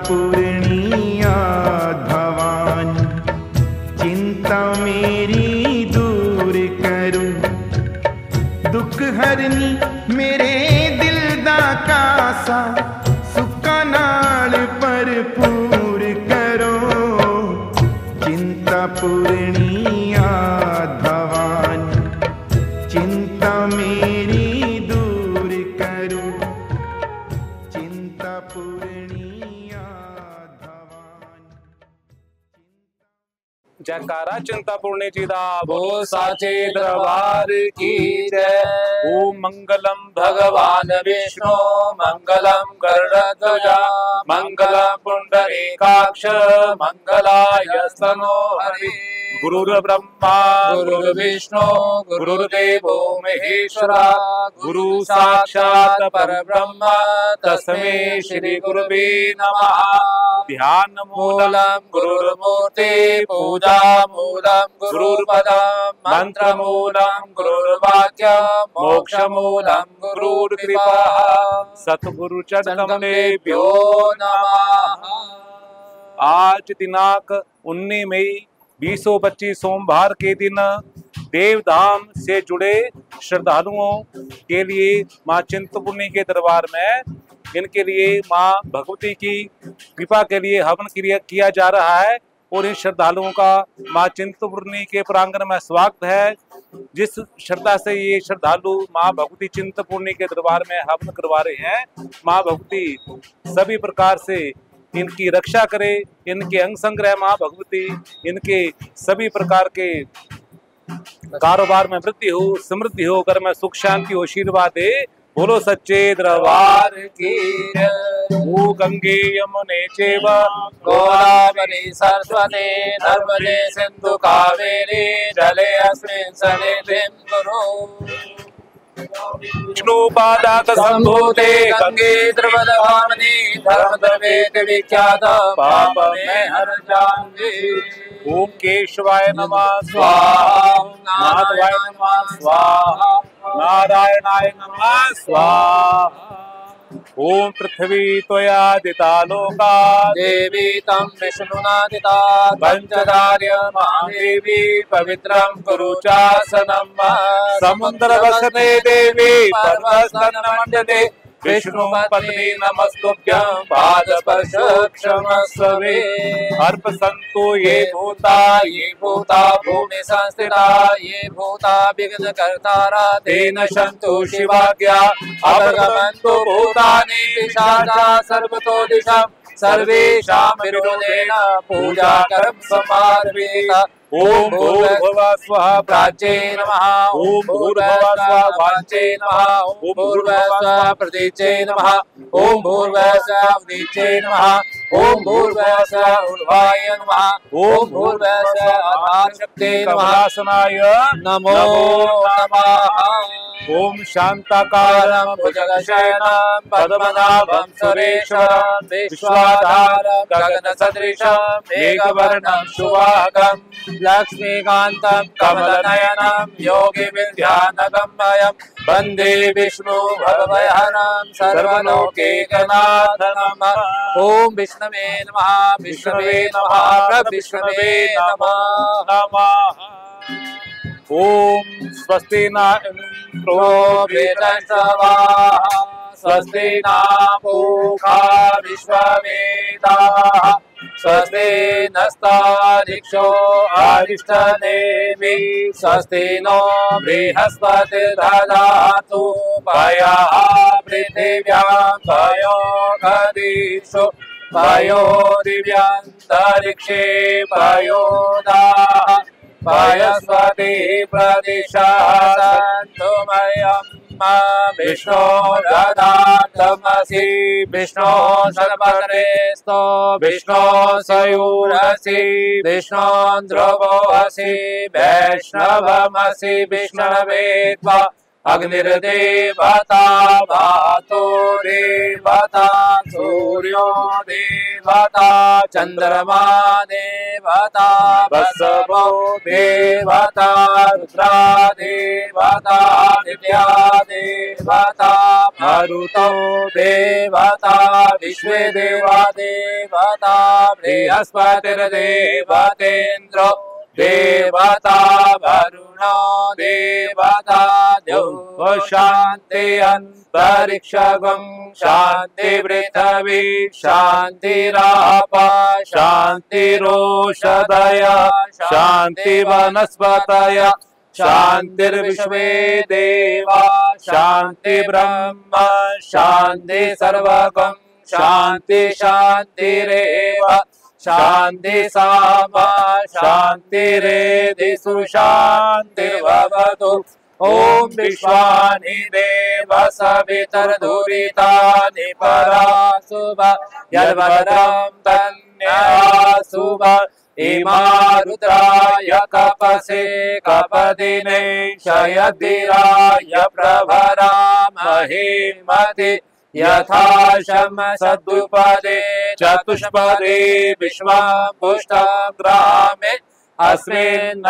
पूर्णिया भवानी, चिंता मेरी दूर करो। दुख हरनी मेरे दिल दा कासा, सुखा नाल भरपूर करो। चिंता पूर्णिया भवानी, चिंता मेरी दूर करो। चिंता पूर्णिया भवानी। जयकारा चिंतापूर्णी जी दा बोल साचे दरबार की जय। ओम मंगलम भगवान विष्णु, मंगलम गरुड़ध्वजा, मंगलम पुंडरीकाक्ष, मंगलाय स्तनो हरि। गुरुर्ब्रह्मा गुरुर्विष्णु गुरुर्देवो महेश्वरा, गुरु साक्षात् परब्रह्म तस्मै श्री गुरुवे नमः। ध्यान मूलम गुरुर्मूर्ति, पूजा मूलम गुरुर्पदम, मंत्र मूलम गुरुर्वाक्यम, मोक्ष मूलम गुरुर्कृपा। सतगुरु चरणकमलेभ्यो नमः। आज दिनांक 19 मई 2025 सोमवार के दिन देवधाम से जुड़े श्रद्धालुओं के लिए मां चिंतपूर्णी के दरबार में इनके लिए मां भगवती की कृपा के लिए हवन किया जा रहा है। और इन श्रद्धालुओं का मां चिंतपूर्णी के प्रांगण में स्वागत है। जिस श्रद्धा से ये श्रद्धालु मां भगवती चिंतपूर्णी के दरबार में हवन करवा रहे हैं, मां भगवती सभी प्रकार से इनकी रक्षा करे, इनके अंग संग्रह मां भगवती इनके सभी प्रकार के कारोबार में वृद्धि हो, समृद्धि हो, घर में सुख शांति हो, आशीर्वाद दे। बोलो सच्चे दरबार की जय। ओ गंगे यमुने चैव गोदावरी सरस्वती नर्मदे सिंधु कावेरी जले अस्मिन् सन्निधिं कुरु। विष्णुपादात संभूते गंगे द्रवदभामिनी, धर्मद्रवेति विख्यात पाप में हर जान्वी। ओम केशवाय नमः स्वाहा, माधवाय नमः स्वाहा, नारायणाय नमः स्वाहा। ओम पृथ्वी त्वयादिता लोका, देवी तं विष्णुना दिता। पंचधार्य महादेवी पवित्रं कुरु चासनं। समुद्र वसने देवी पर्वतस्तन मंडले, विष्णु पत्नी नमस्तुभ्यं पादस्पर्श क्षमस्व मे। अर्प संतो ये भूता भूमि संस्थिता, ये भूता विघ्न कर्तारा तेन शन्तु शिवाज्ञा। अवगमन्तु भूतानि दिशाजा सर्वतो दिशा, सर्वेषां विरोधेन पूजा कर्म समार्पिता। ओम भूर्भुवः स्वः प्राच्ये नमः, ओम भूर्भुवः स्वः वाच्ये नमः, ओम भूर्भुवः स्वः प्रतीचे नमः, ओम भूर्भुवः स्वः उदीचे नमः, ओम भूर्भुवः स्वः ऊर्ध्वाय नमः, ओम भूर्भुवः स्वः आधारशक्ते नमः नमो नमः। ओम शांताकारं भुजगशयनं पद्मनाभं सुरेशं, विश्वाधारं गगनसदृशं मेघवर्णं शुभांगं, लक्ष्मीकान्तं कमलनयनं योगी विद्यानगम्यं, वन्दे विष्णु भवभयहरं सर्वलोकैकनाथम्। ओम विष्णवे नमः, विष्णवे नमः, विष्णवे नमः। ओम स्वस्ति न इंद्रो वृद्धश्रवाः, स्वस्ति न पूषा विश्ववेदाः, स्वस्ति नस्तारिक्षो अरिष्टनेमिः, स्वस्ति नो बृहस्पतिर्दधातु पयः पृथिव्यां पयोऽखदिषु पयो दिव्यान्तरिक्षे पयोदाः पयस्पति प्रदिशन्तु मह्यं विष्णो ददातमसि विष्णो सर्वकरेस्तो विष्णो सयूरसि विष्णो ध्रुवोऽसि वैष्णवमसि विष्णवे त्वा अग्निर्देवता भातो देवता सूर्यो देव देवता चंद्रमा देवता बसवो देवता रुद्रा देवता दिव्या देवता मरुतो देवता विश्वे देवा देवता बृहस्पतिर्देवतेन्द्रो देवता वरुणो देवता द्यौः शान्ति अंतरिक्षगं शान्ति पृथिवी शान्तिराप शान्तिरोषधय शान्ति वनस्पतय शान्तिर्विश्वे देवा शान्ति ब्रह्म शान्ति सर्वगं शान्ति शान्तिरेव शान्ति सामा शान्तिरेधिषु शान्तिर्भवतु ॐ विश्वानि देव सवितर्दुरितानि परासुभ यद्भद्रं तन्यासुभ इमा रुद्राय कपसे कपदिने शयद्धिराय प्रभरा महीमति यथा शम सद्युपदे चतुष्पदे विश्वं पुष्टं ग्रामे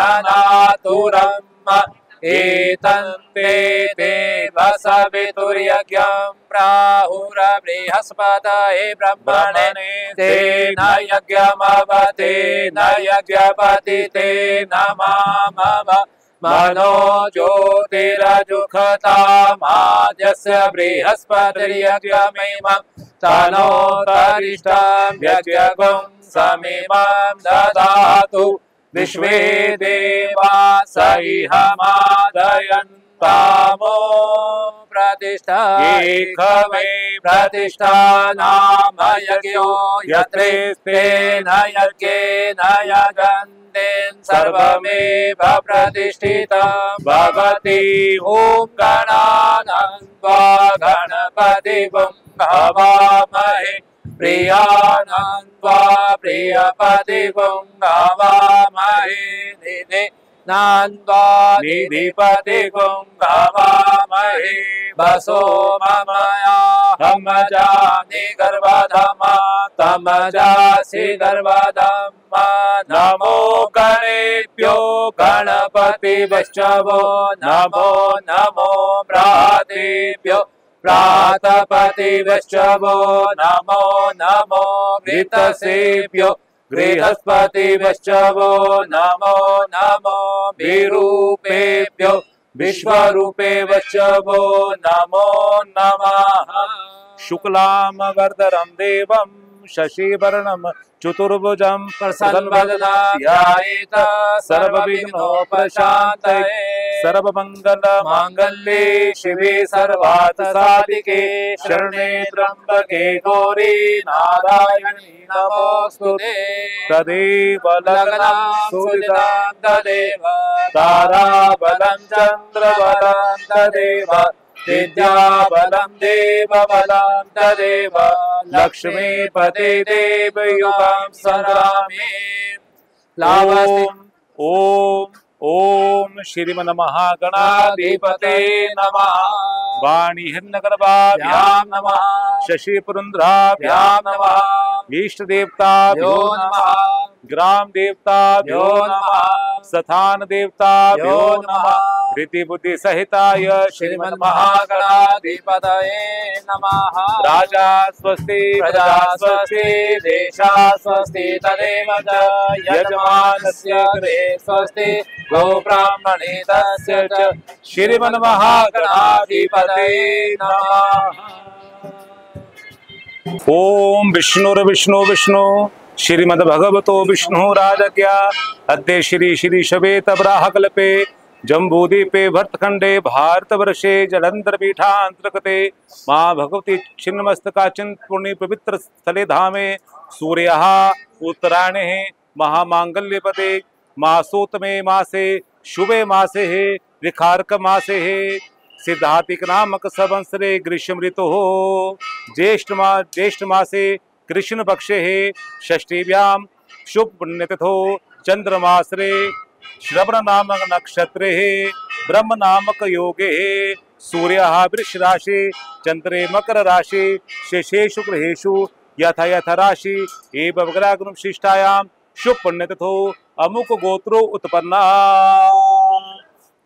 अस्मिन्ननातुरम् एतन्ते देव सवितुर्यज्ञं प्राहुर्बृहस्पतये ब्रह्मणे तेन यज्ञमवते न यज्ञपति तेन मामव मनो ज्योतिरजुखतामाद्यस्य बृहस्पतिर्यज्ञमिमं तनोतरिष्टं यज्ञगुं समिमं ददातु विश्वे देवा सैहमादयन्तामो प्रतिष्ठा एकमे प्रतिष्ठा नाम यज्ञो यत्रेस्तेन यज्ञेन यजन्तेन सर्वमेव प्रतिष्ठितं भवति ॐ गणानान्त्वा गणपतिं हवामहे प्रियानान्त्वा प्रियपतिं हवामहे निधि नान्त्वा निधिपतिं हवामहे वसो ममया हम जानि गर्भधमा तम जासि गर्भधम्मा नमो गणेभ्यो गणपतिभ्यो नमो नमो प्रातेभ्यो प्रातपतिभ्यो नमो नमो घृतसेभ्यो गृहस्पतिभ्यो नमो नमो विरूपेभ्यो विश्वरूपेभ्यो नमो नमः शुक्लांबरधरं देवं शशिवर्णं चतुर्भुजं प्रसन्नवदनाय सर्वविघ्नोपशान्तये सर्वमङ्गलमाङ्गल्ये शिवे सर्वार्थसाधिके शरणे त्र्यम्बके गौरी नारायणी नमोऽस्तुते तदेव लग्नं सूर्यं तदेव ताराबलं चन्द्रबलं तदेव विद्याबलं देवबलं तदेव लक्ष्मीपते देवयुगं सदामि ओम ओम श्रीमन्महागणाधिपते नमः वाणी हिरण्यगर्भाभ्यां नमः शशिपुरंद्राभ्यां नमः इष्ट देवताभ्यो नमः ग्राम देवताभ्यो नमः स्थान देवताभ्यो नमः रीति बुद्धि सहिताय श्रीमन्महागणाधिपतये नमः राजा स्वस्ति प्रजा स्वस्ति देशा स्वस्ति तदेव च यजमानस्य गृहे स्वस्ति गो ब्राह्मणेतस्य च श्रीमन्महागणाधिपतये नमः। ओम विष्णुर्विष्णु विष्णु श्रीमद्भगवतो विष्णु राजज्ञा अद्य श्री श्री शवेत ब्राह्कल्पे जम्बूदीपे भरतखंडे भारतवर्षे जलंधर पीठांतर्गते माँ भगवती छिन्नमस्तका चिंतपूर्णी पवित्र स्थले धामे सूर्यः उत्तरायणे महामांगल्यपदे मासोत्तमे मासे शुभे मासे ऋखार्क मासे सिद्धातिक नामक संवत्सरे ग्रीष्म ऋतु ज्येष्ठ मासे कृष्ण पक्षे षष्ठीभ्यां शुभ पुण्यतिथो चंद्रमासरे श्रवण नामक नक्षत्रे ब्रह्म नामक योगे सूर्य वृष राशि चंद्रे मकर राशि शेषेषु ग्रहेषु यथा यथा राशि एव वग्राग्रम शिष्टायां शुभ पुण्य तथो अमुक गोत्रो उत्पन्ना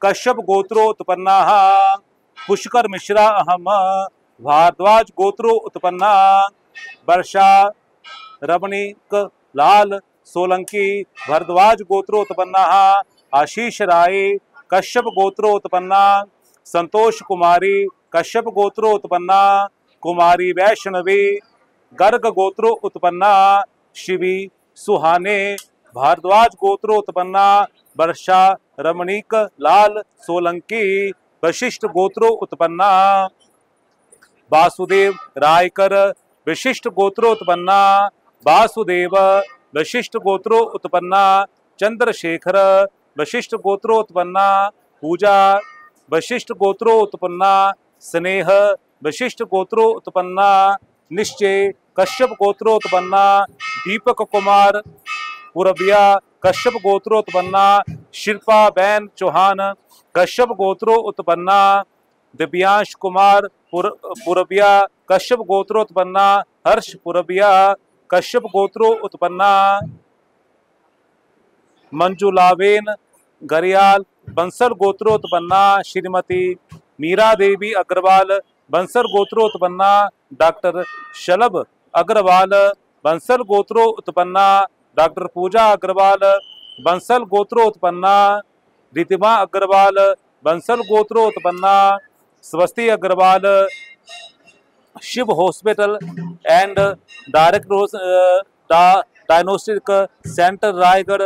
कश्यप गोत्रो उत्पन्ना पुष्कर मिश्रा अहम भारद्वाज गोत्रो उत्पन्ना वर्षा रमणीक लाल सोलंकी भरद्वाज गोत्रो उत्पन्ना आशीष राय कश्यप गोत्रो उत्पन्ना संतोष कुमारी कश्यप गोत्रो उत्पन्ना कुमारी वैष्णवी गर्ग गोत्रो उत्पन्ना शिवी सुहाने भारद्वाज गोत्रो उत्पन्ना वर्षा रमणीक लाल सोलंकी वशिष्ठ गोत्रो उत्पन्ना वासुदेव रायकर विशिष्ट गोत्रो उत्पन्ना वासुदेव वशिष्ठ गोत्रो उत्पन्ना चंद्रशेखर वशिष्ठ गोत्रो उत्पन्ना पूजा वशिष्ठ गोत्रो उत्पन्ना स्नेह वशिष्ठ गोत्रो उत्पन्ना निश्चय कश्यप गोत्रो उत्पन्ना दीपक कुमार पुरबिया कश्यप गोत्रो उत्पन्ना शिल्पा बैन चौहान कश्यप गोत्रो उत्पन्ना दिव्यांश कुमार पुरबिया कश्यप गोत्रो उत्पन्ना हर्ष पुरबिया कश्यप गोत्रो उत्पन्ना मंजुलावेन गरियाल बंसल गोत्रो उत्पन्ना श्रीमती मीरा देवी अग्रवाल बंसल गोत्रो उत्पन्ना डॉक्टर शलभ अग्रवाल बंसल गोत्रो उत्पन्ना डॉक्टर पूजा अग्रवाल बंसल गोत्रो उत्पन्ना रितिमा अग्रवाल बंसल गोत्रो उत्पन्ना Swasti Agarwal Shiv hospital and diagnostic centre Raigarh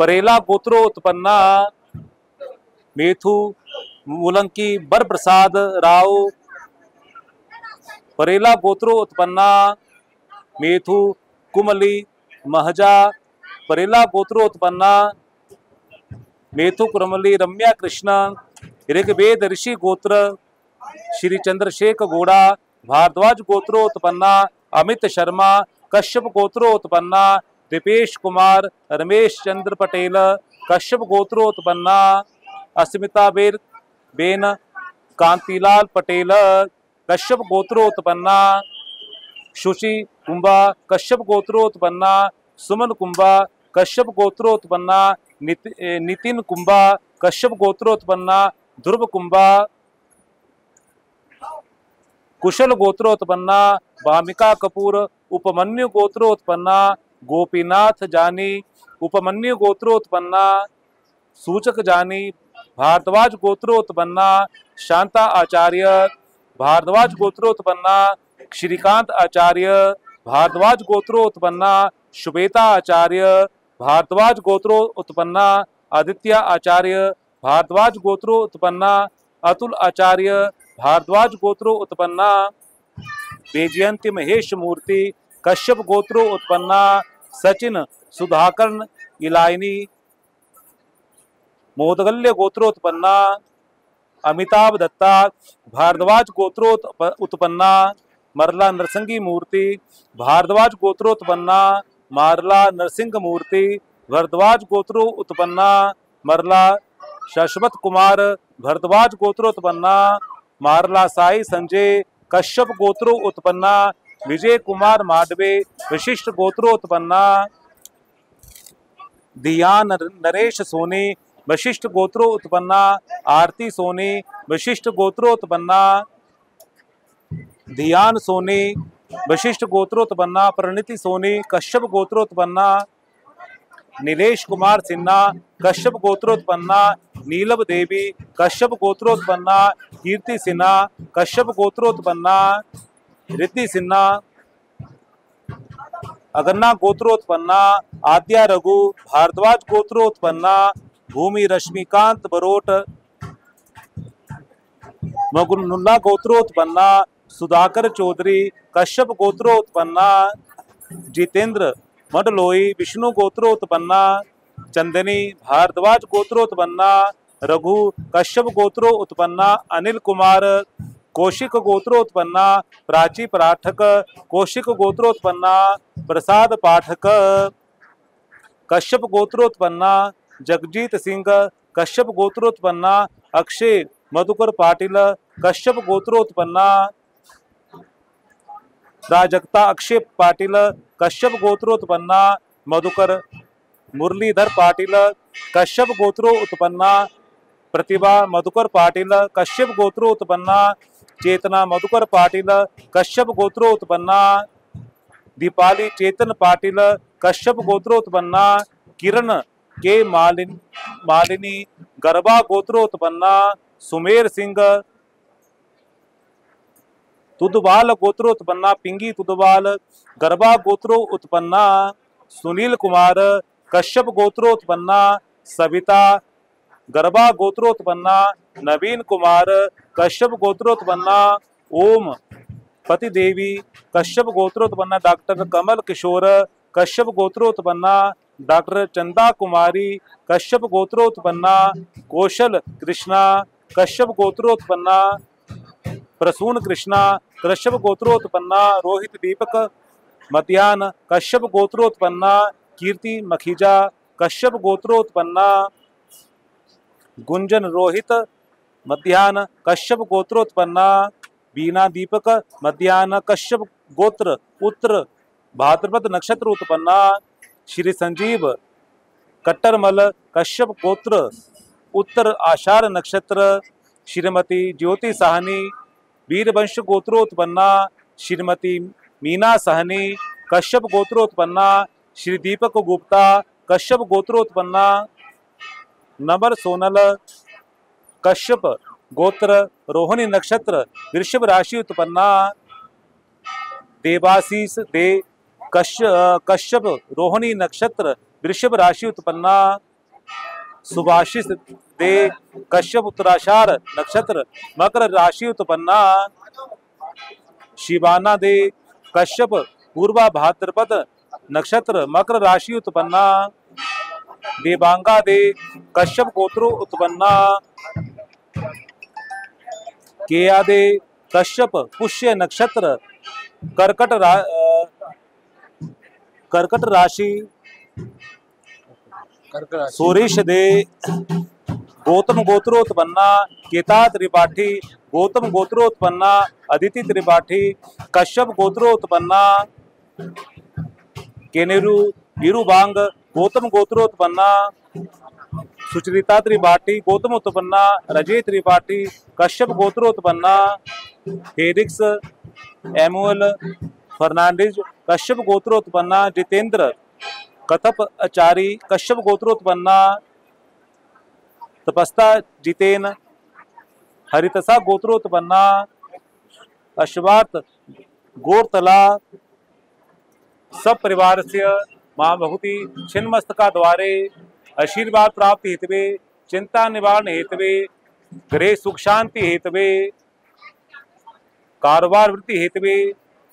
परेला गोत्रो उत्पन्ना मेथु मुलंकी बर प्रसाद राव परेला गोत्रो उत्पन्ना मेथु कुमली महजा परेला गोत्रो उत्पन्ना मेथु कुमली रम्या कृष्ण ऋग्वेद ऋषि गोत्र श्री चंद्रशेखर गौड़ा भारद्वाज गोत्रो उत्पन्ना अमित शर्मा कश्यप गोत्रो उत्पन्ना दीपेश कुमार रमेश चंद्र पटेल कश्यप गोत्रो उत्पन्ना अस्मिता बेन कांतिलाल पटेल कश्यप गोत्रो उत्पन्ना शुचि कुंभा कश्यप गोत्रो उत्पन्ना सुमन कुंभा कश्यप गोत्रो उत्पन्ना नितिन कुंभा कश्यप गोत्रो उत्पन्ना ध्रुव कुंभा कुशल गोत्रो उत्पन्ना भामिका कपूर उपमन्यु गोत्रो उत्पन्ना गोपीनाथ जानी उपमन्यु गोत्रो उत्पन्ना सूचक जानी भारद्वाज गोत्रो उत्पन्ना शांता आचार्य भारद्वाज गोत्रो उत्पन्ना श्रीकांत आचार्य भारद्वाज गोत्रो उत्पन्ना श्वेता आचार्य भारद्वाज गोत्रो उत्पन्ना आदित्य आचार्य भारद्वाज गोत्रो उत्पन्ना अतुल आचार्य भारद्वाज गोत्रो उत्पन्ना वैजयंती महेश मूर्ति कश्यप गोत्रो उत्पन्ना सचिन सुधाकर इलायनी मोदगल्य गोत्रोत्पन्ना अमिताभ दत्ता भारद्वाज गोत्रोत्पन्ना मरला नरसिंगी मूर्ति भारद्वाज गोत्रोत्पन्ना मारला नरसिंह मूर्ति भरद्वाज गोत्रो उत्पन्ना मरला शाश्वत कुमार भरद्वाज गोत्रोत्पन्ना मारला साई संजय कश्यप गोत्रो उत्पन्ना विजय कुमार माडवे विशिष्ट गोत्रो उत्पन्ना धियान नरेश सोनी वशिष्ठ गोत्रो उत्पन्ना आरती सोनी वशिष्ठ गोत्रो उत्पन्ना धियान सोनी वशिष्ठ गोत्रोत्पन्ना प्रणीति सोनी कश्यप गोत्रोत्पन्ना नीलेश कुमार सिन्हा कश्यप गोत्रोत्पन्ना नीलव देवी कश्यप गोत्रोत्पन्ना कीर्ति सिन्हा कश्यप गोत्रोत्पन्ना रिद्धि सिन्हा अगन्ना गोत्रोत्पन्ना आद्या रघु भारद्वाज गोत्रोत्पन्ना भूमि रश्मिकांत बरोट मगुनुल्ला गोत्रोत्पन्ना सुधाकर चौधरी कश्यप गोत्रोत्पन्ना जितेंद्र मडलोई विष्णु गोत्रोत्पन्ना चंदनी भारद्वाज गोत्रोत्पन्ना रघु कश्यप गोत्रोत्पन्ना अनिल कुमार कौशिक गोत्रोत्पन्ना प्राची पाठक कौशिक गोत्रोत्पन्ना प्रसाद पाठक कश्यप गोत्रोत्पन्ना जगजीत सिंह कश्यप गोत्रोत्पन्ना अक्षय मधुकर पाटिल कश्यप गोत्रोत्पन्ना प्राजक्ता अक्षय पाटील कश्यप गोत्रोत्पन्ना मधुकर मुरलीधर पाटील कश्यप गोत्रोत्पन्ना प्रतिभा मधुकर पाटील कश्यप गोत्रोत्पन्ना चेतना मधुकर पाटील कश्यप गोत्रोत्पन्ना दीपाली चेतन पाटील कश्यप गोत्रोत्पन्ना किरण के मालिनी गरबा गोत्रोत्पन्ना सुमेर सिंह तुदबाल गोत्रोत्पन्ना पिंगी तुदबाल गरबा गोत्रो उत्पन्ना सुनील कुमार कश्यप गोत्रोत्पन्ना सविता गरबा गोत्रोत्पन्ना नवीन कुमार कश्यप गोत्रोत्पन्ना ओम पति देवी कश्यप गोत्रोत्पन्ना डॉक्टर कमल किशोर कश्यप गोत्रोत्पन्ना डॉक्टर चंदा कुमारी कश्यप गोत्रोत्पन्ना कौशल कृष्णा कश्यप गोत्रोत्पन्ना प्रसून कृष्णा कश्यप गोत्रोत्पन्ना रोहित दीपक मध्यान कश्यप गोत्रोत्पन्ना कीर्ति मखीजा कश्यप गोत्रोत्पन्ना गुंजन रोहित मध्यान कश्यप गोत्रोत्पन्ना बीना दीपक मध्यान कश्यप गोत्र उत्तर भाद्रपद नक्षत्र उत्पन्ना श्री संजीव कट्टरमल कश्यप गोत्र उत्तर आषाढ़ नक्षत्र श्रीमती ज्योति साहनी वीरवंश गोत्रोत्पन्ना श्रीमती मीना साहनी कश्यप गोत्रोत्पन्ना श्री दीपक गुप्ता कश्यप गोत्रोत्पन्ना नबर सोनल कश्यप गोत्र रोहिणी नक्षत्र वृषभ राशि उत्पन्ना देवाशीष दे कश्यप रोहिणी नक्षत्र वृषभ राशि उत्पन्ना सुभाषिष दे कश्यप उत्तराषाढ़ नक्षत्र मकर राशि उत्पन्ना शिवाना दे कश्यप पूर्वा भाद्रपद नक्षत्र मकर राशि उत्पन्ना देवांगा दे कश्यप गोत्रो उत्पन्ना केया दे कश्यप पुष्य नक्षत्र कर्कट राशि सुरेश दे गौतम गोत्रोत्पन्ना केता त्रिपाठी गौतम गोत्रोत्पन्ना अदिति त्रिपाठी कश्यप गोत्रोत्पन्ना केनेरू वीरुबांग गौतम गोत्रोत्पन्ना सुचरिता त्रिपाठी गौतम उत्पन्ना रजय त्रिपाठी कश्यप गोत्रोत्पन्ना हेरिक्स एमुअल फर्नांडिज कश्यप गोत्रोत्पन्ना जितेंद्र कथप आचारी कश्यप गोत्रोत्पन्ना तपस्ता जितेन हरितसा गोत्रोत्पन्ना अश्वात गोरतला सब परिवार से मां भगवती छिन्नमस्तका द्वारे आशीर्वाद प्राप्ति हेतवे चिंता निवारण हेतवे गृह सुख शांति हेतवे कारोबार वृत्ति हेतवे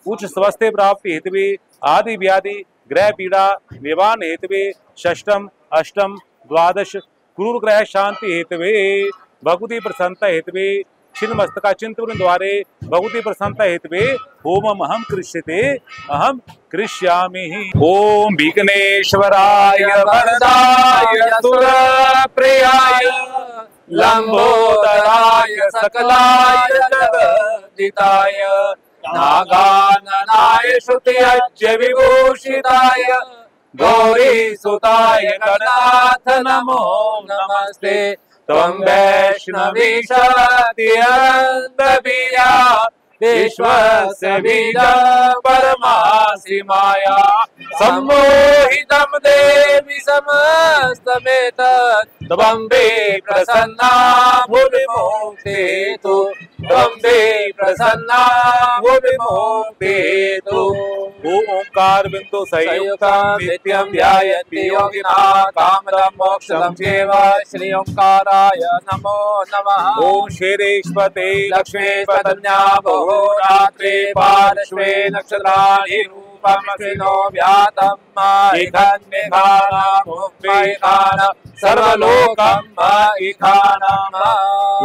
उच्च स्वास्थ्य प्राप्ति हेतवे आदि व्याधि ग्रह पीड़ा निवारण हेतवे षष्टम अष्टम द्वादश क्रूर ग्रह शांति हेतवे भगवती प्रसन्नता हेतवे छिन्नमस्तका चिंतन द्वारे भगवती प्रसन्नता हेतवे होमम अहम कृष्यते अहम कृष्यामि। ओम विघ्नेश्वराय वरदाय सुरप्रियाय लंबोदराय सकलाय जगदिताय नागाननाय श्रुतियज्ञ विभूषिताय गौरी सुताय गणाथ नमो नमस्ते त्वं वैष्णवी शक्तियन्तवीया विश्वस्य बीजं परमासि माया सम्मोहितं देवि समस्तमेतत् त्वं मे प्रसन्ना भुवि मोक्षेतु त्वं मे प्रसन्ना भुवि मोक्षेतु। ओंकार बिंदु संयुक्तं नित्यं ध्यायन्ति योगिनः कामदं मोक्षदं चैव श्री ओंकाराय नमो नमः। ओम श्रीरेश्वते लक्ष्मीपतन्या बहुरात्रे पार्श्वे नक्षत्राणि रूपमश्विनो व्यातं इखान सर्वलोकं इखानम्।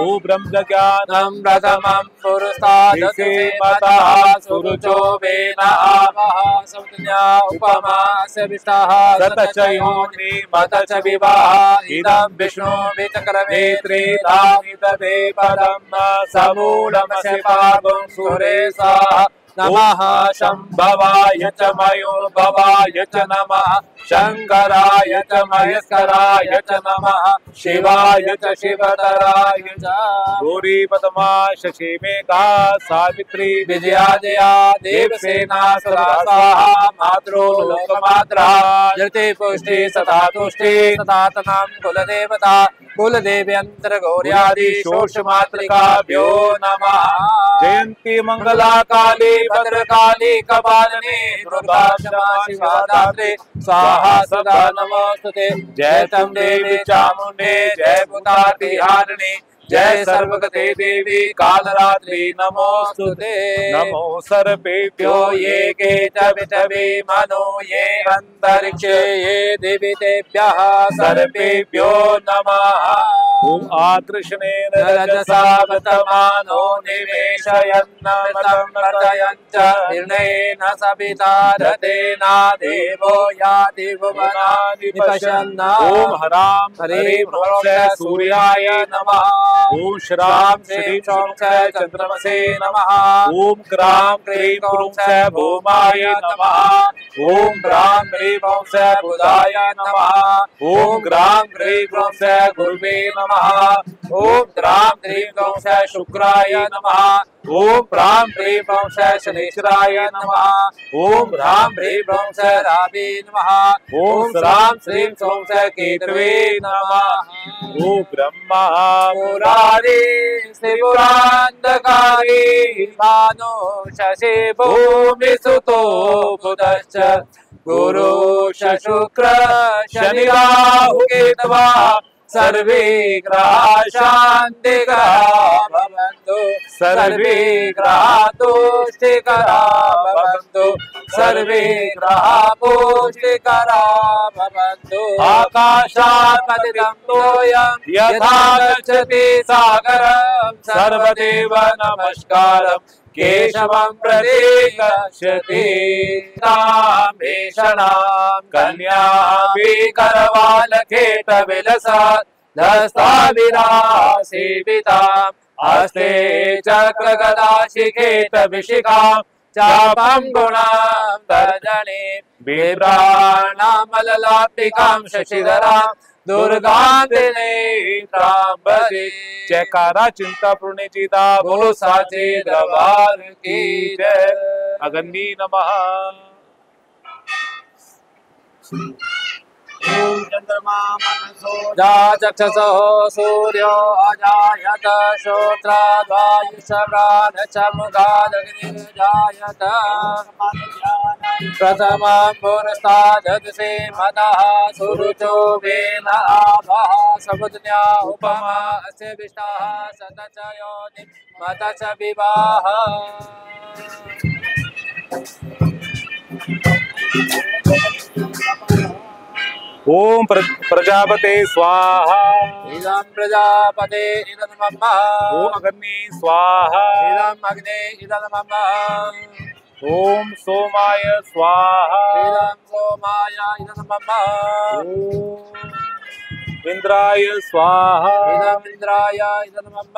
ओ ब्रह्मज्ञानं प्रथमं पुरुषादसेमतः सुरुचो वेदावः संज्ञा उपमा सविष्टः सतचयोनि मत च विवाह इदं विष्णु विचक्रमे त्रिधामि तदे पदं समूलमस्य पावं सुरेशः नमः शंभवाय च मयोभवाय च नमः शंकराय च महेश्वराय च नमः शिवाय च शिवतराय च गौरी पद्मा शशि मेघा सावित्री विजया जया देवसेना सदा स्वाहा मातरो लोकमात्रा जयते पुष्टि सदा तुष्टि सनातनां कुलदेवता कुलदेव्यंतर गौर्यादि शोष मातृकाभ्यो नमः जयंती मंगला काली भद्रकाली कपालिनी दुर्गा क्षमा शिवा दात्री स्वाहा सदा नमोस्तुते जय तं देवी चामुंडे जय भूतातिहारिणी जय सर्वगते देवी कालरात्रि नमोस्तुते नमो सर्पेभ्यो ये के तवितवे मनो ये अंतरिक्षे ये देवतेभ्यः सर्पेभ्यो नमः ओम आकृष्णेन रजसा वतमानो निवेशयन्नमतं प्रतयञ्च निर्णयेन सविता रतेना देवो याति भुवनानि पश्यन् ओम हरां हरे सूर्याय नमः ओम श्राम श्री चंद्रमसे नमः ओम क्राम क्रीं क्रूं च भूमाय नमः ओम ब्रां ह्रीं भौं च बुधाय नमः ओम ग्रां क्रीं क्रूं च गुरुवे नमः ओम द्रां क्रीं क्रूं च शुक्राय नमः ओम प्रां ह्रीं भौं च शनेश्वराय नमः ओम ह्रां ह्रीं भौं च रावे नमः ओम श्रां श्रीं सौं च केतवे नमः ओम ब्रह्मा मुरारी त्रिपुरान्धकारी भानो शशि भूमि सुतो बुधश्च गुरु शुक्र शनि राहु केतवा सर्वे ग्रहा शान्तिकरा भवन्तु सर्वे ग्रहा तुष्टिकरा भवन्तु सर्वे ग्रहा पुष्टिकरा भवन्तु आकाशात् पतितं तोयं यथा गच्छति सागरं सर्वदेव नमस्कारं केशवं प्रति गच्छति तां भीषणां कन्यां करवालखेटविलसात् धस्ताभिरासेवितां हस्ते चक्रगदा शिखेटभिषिकां चापं गुणां तर्जनीं बिभ्राणामललापिकां शशिधरां दुर्गां त्रिनेत्रां भजे जयकारा चिंतापूर्णी जी दा बोलो साचे दरबार की जय अगन्नी नमः ओम चंद्रमा मनसो चक्षसो सूर्यो अजायत श्रोत्राद्वायुषप्राणचमुखादग्निर्जायत प्रथमं पुरस्तादसे मदः सुरुचो वेन आभः समुद्न्या उपमा अस्य विष्टाः सतच योनि मत च विवाह ओम प्रजापते स्वाहा इदं प्रजापते इदं मम ओम अग्नि स्वाहा इदं अग्ने इदं मम ओम सोमाय स्वाहा इदं सोमाय इदं मम ओम इंद्राय स्वाहा इदं इंद्राय इदं मम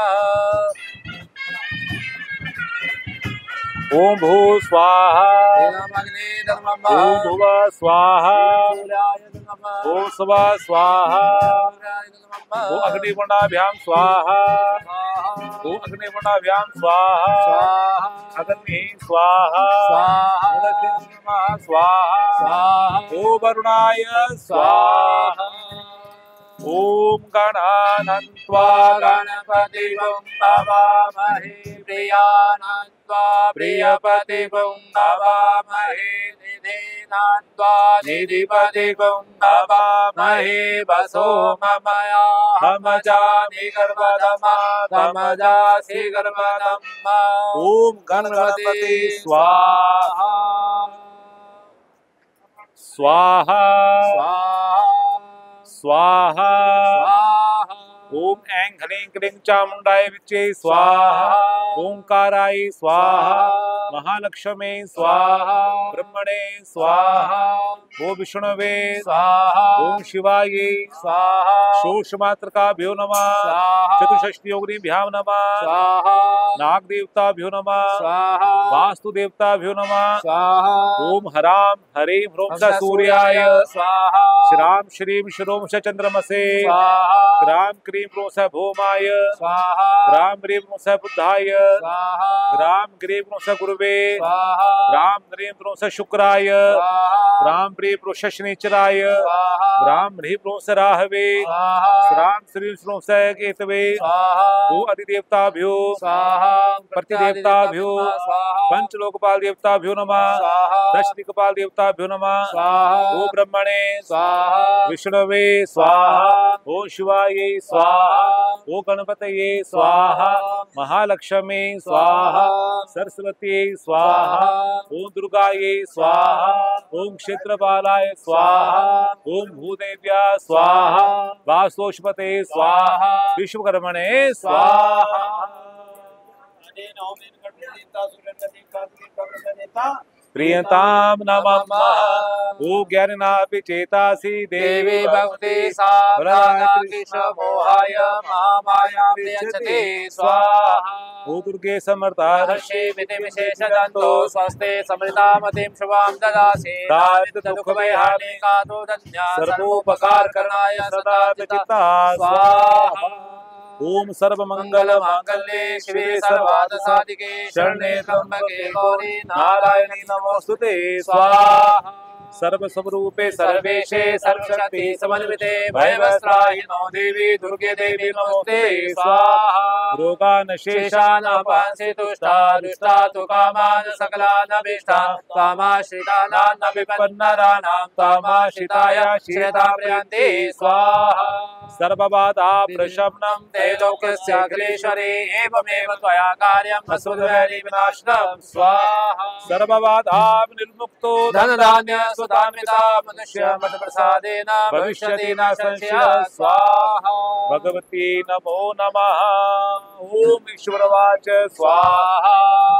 ओम भू स्वाहा इदं अग्ने इदं मम ओम भुव स्वाहा सूर्याय इदं मम ओम सुवा स्वाहा सूर्याय इदं मम ओम अग्निगुणाभ्यां स्वाहा ओम अग्निगुणाभ्यां स्वाहा स्वाहा अग्नि स्वाहा स्वाहा नमः स्वाहा स्वाहा ओम वरुणाय स्वाहा ओम गणानन्त्वा गणपतिं नमामहे प्रियानन्त्वा प्रियपतिं नमामहे निधिनान्त्वा निधिपतिं नमामहे वसो ममया हमजामि गर्भदमा तमजासि गर्भदम्मा ओम गणपति स्वाहा स्वाहा स्वाहा स्वाहा स्वाहा ओम ऐं ह्रीं ऐं क्लीं चामुण्डाय विच्चे स्वाहा ओंकाराय स्वाहा महालक्ष्मी स्वाहा ब्रह्मणे स्वाहा ओम विष्णवे स्वाहा ओम शिवाय स्वाहा शोषमात्रकाभ्यो नमः स्वाहा चतुष्षष्टि योगिनीभ्यां नमः स्वाहा नागदेवताभ्यो नमः स्वाहा वास्तुदेवताभ्यो नमः स्वाहा ओम हराम हरिं ह्रूं स सूर्याय स्वाहा श्राम श्रीं श्रूं स चंद्रमसे स्वाहा ग्राम क्रीं ह्रूं स भौमाय स्वाहा ग्राम ह्रीं ह्रूं स बुद्धाय स्वाहा ग्राम ग्रीं ह्रूं स गुरुवे स्वाहा ग्राम ग्रीं ह्रूं स शुक्राय स्वाहा ग्राम ह्रीं ह्रूं स शनिचराय स्वाहा ग्राम ह्रीं ह्रूं स राहवे स्वाहा श्राम श्रीं श्रूं स केतवे स्वाहा ओ अधिदेवताभ्यो स्वाहा प्रतिदेवताभ्यो स्वाहा पंचलोकपाल देवताभ्यो नमः स्वाहा दशदिक्पाल देवताभ्यो नमः स्वाहा ओ ब्रह्मणे स्वाहा विष्णवे स्वाहा ओ शिवाय स्वाहा ओ गणपतये स्वाहा महालक्ष्मी स्वाहा सरस्वती स्वाहा ओम दुर्गायै स्वाहा ओम क्षेत्रपालाय स्वाहा ओम भूदेव्या स्वाहा वासोष्पते स्वाहा विश्वकर्मणे स्वाहा प्रियताम नमः ओ ज्ञानिनापि चेतासि देवी भक्ति साधनाकिशमोहाय महामाया प्रियच्छते स्वाहा ओ दुर्गे समर्था हर्षे विधिविशेषजन्तो स्वस्ते समृतामतिं शुभां ददासि दारिद्र्यदुःखभयहानिकातो धन्या सर्वोपकारकरणाय सदा चित्ता स्वाहा ओम सर्वमंगल मांगल्ये शिवे सर्वार्थसाधिके शरणे त्र्यंबके गौरी नारायणी नमोस्तुते स्वाहा सर्वस्वरूपे सर्वेशे सर्वशक्ति समन्विते भयवस्त्राहिनो देवी दुर्गे देवी नमोस्ते स्वाहा रोगानशेषा शेषानापांसि तुष्टा दुष्टा तु कामान् सकलानभीष्टान् त्वामाश्रितानां विपन्नराणां त्वामाश्रिताय श्रियतां प्रयन्ति स्वाहा सर्वबाधा प्रशमनं ते लोकस्याखिलेश्वरे एवमेव त्वया कार्यम् असुरवैरी विनाशनं स्वाहा सर्वबाधा निर्मुक्तो धनधान्य सुधान्विता मनुष्य मत प्रसादेन भविष्यति न संशयः स्वाहा भगवती नमो नमः ओम ईश्वरवाच स्वाहा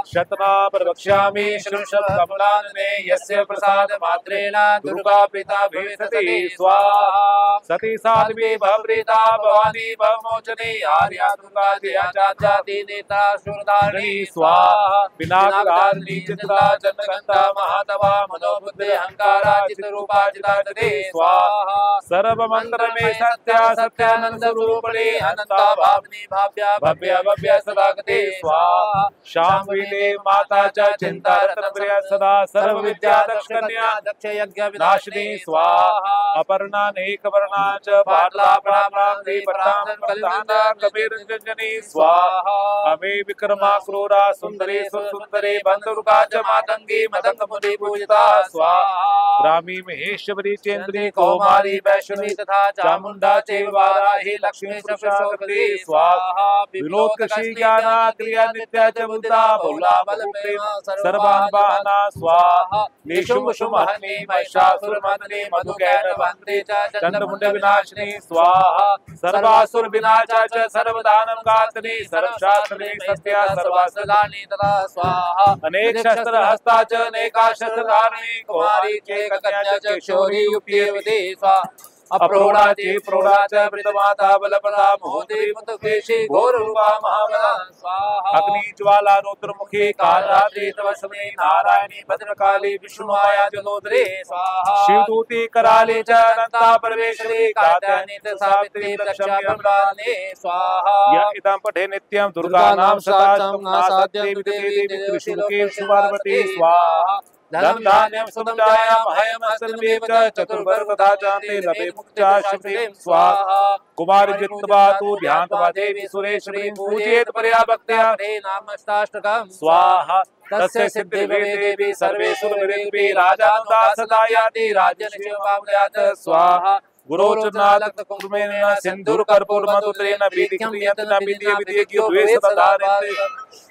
शतनाम वक्ष्यामि शृणुषत् कमलानने यस्य प्रसाद मात्रेण दुर्गा प्रीता भविष्यति स्वाहा सती साध्वी भवप्रीता भवानी भवमोचने आर्या दुर्गा जया जाति नेता सुरधारिणी स्वाहा पिनाकधारिणी चित्रा जन्मगंधा महातवा मनोबुद्धि अहंकारा चित्तरूपा चिदाचिते स्वाहा सर्वमंत्र में सत्या सत्यानंद रूपिणी अनंता भावनी भाव्या भव्य भव्य सदागते स्वाहा शाम्भवी माता च चिंता रत्नप्रिया सदा सर्व विद्या दक्ष कन्या दक्ष यज्ञ विनाशिनी स्वाहा अपर्णा नेकवर्णा च पाटला प्राणांति प्रधान कबीर रंजनी स्वाहा अमे विक्रमा क्रूरा सुंदरी सुंदरी बंधुरुका च मातंगी मदंग मुनि पूजिता स्वाहा रामी महेश्वरी चेन्द्री कौमारी वैष्णवी तथा चामुंडा चेवाराही लक्ष्मी सरस्वती स्वाहा विलोकशी ज्ञाना क्रिया नित्या च बुद्धा बहुला बल प्रेम सर्वान् वाहना स्वाहा निशुंभ शुंभहनी महिषासुरमर्दिनी मधुकैर वंदे च चंद्रमुंड विनाशिनी स्वाहा सर्वासुर विनाशा च सर्वदानं गात्री सर्वशास्त्रे सत्या सर्वासदानी तथा स्वाहा अनेक शस्त्र हस्ता च अनेका शस्त्रधारिणी कुमारी चे कन्या च किशोरी युप्येवती स्वाहा अप्रोढ़ा चे प्रोढ़ा च वृतमाता बलप्रदा मोहदेवी मुतकेशी घोररूपा महाबला स्वाहा अग्नि ज्वाला रुद्रमुखी कालरात्रि तवस्वी नारायणी भद्रकाली विष्णुमाया जलोदरी स्वाहा शिवदूती कराली च अनंता परमेश्वरी कात्यायनी च सावित्री रक्षा ब्रह्मणी स्वाहा य इदं पठे नित्यं दुर्गानां शताशतं नासाद्य विदेवी त्रिशूलके शिवार्वती स्वाहा धनं धान्यं समुदायं हयमस्तमेव च चतुर्वर्गधा चान्ते लभे मुक्त्या शक्तिं स्वाहा कुमारी जित्वा तु ध्यात्वा देवी सुरेश्वरीं पूजयेत् परया भक्त्या नामष्टाष्टकं स्वाहा तस्य सिद्धि देवी सर्वेषु विरेपि राजानुदा सदा याति राज्यनिश्चयमाव्यात् स्वाहा गुरोचनालक्त कुर्मेन सिंधुर कर्पूर मधुत्रेण विधिकं यत्न विधि विधिज्ञो द्वेषदारेते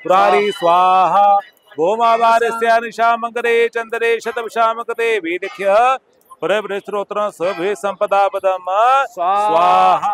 पुरारी स्वाहा भौमावारस्य निशामंगरे चंद्रे शतवशामकते विलिख्य परब्रह्मस्तोत्रं सभे संपदा पदम स्वाहा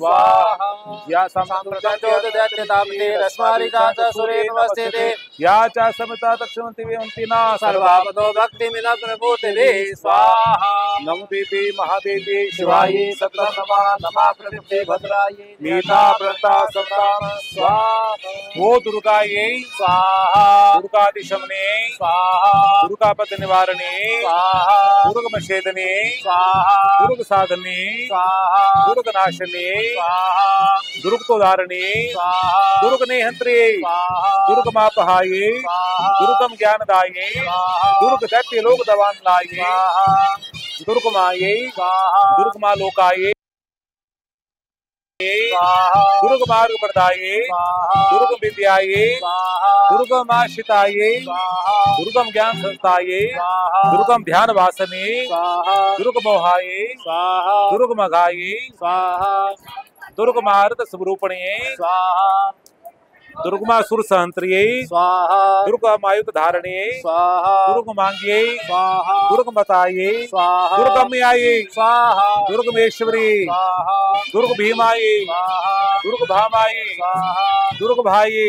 स्वाहा या रस्मारिकांचुरेन्वस्थिते या च समता दक्षिणति वेन्तिना सर्वापदो भक्तिमिदं प्रभूतिवे स्वाहा नमो देवी महादेवी शिवायै सततं नमः नमः प्रकृते भद्रायै नीता प्रता संतान स्वाहा वो दुर्गायै स्वाहा दुर्गादिशमने स्वाहा दुर्गापद निवारणे स्वाहा दुर्गमशेदने स्वाहा दुर्गसाधने स्वाहा दुर्गनाशने स्वाहा दुर्गतोदारणे स्वाहा दुर्गनेहंत्रे स्वाहा दुर्गमापहाये दुर्गम ज्ञानदाये दुर्गदैत्य लोक दवान लाये दुर्गमाये दुर्गमालोकाये दुर्ग मार्ग प्रदाये दुर्ग विद्याये दुर्गमाशिताये दुर्गम ज्ञान संस्थाये दुर्गम ध्यान वासने दुर्ग मोहाये दुर्ग मघाये दुर्ग मार्ग स्वरूपणे दुर्गमासुर सहंत्रिये दुर्गमायुध धारणे दुर्गमांग्ये दुर्गमताये दुर्गम्याये दुर्गमेश्वरी दुर्ग भीमाये दुर्ग भामाये दुर्ग भाये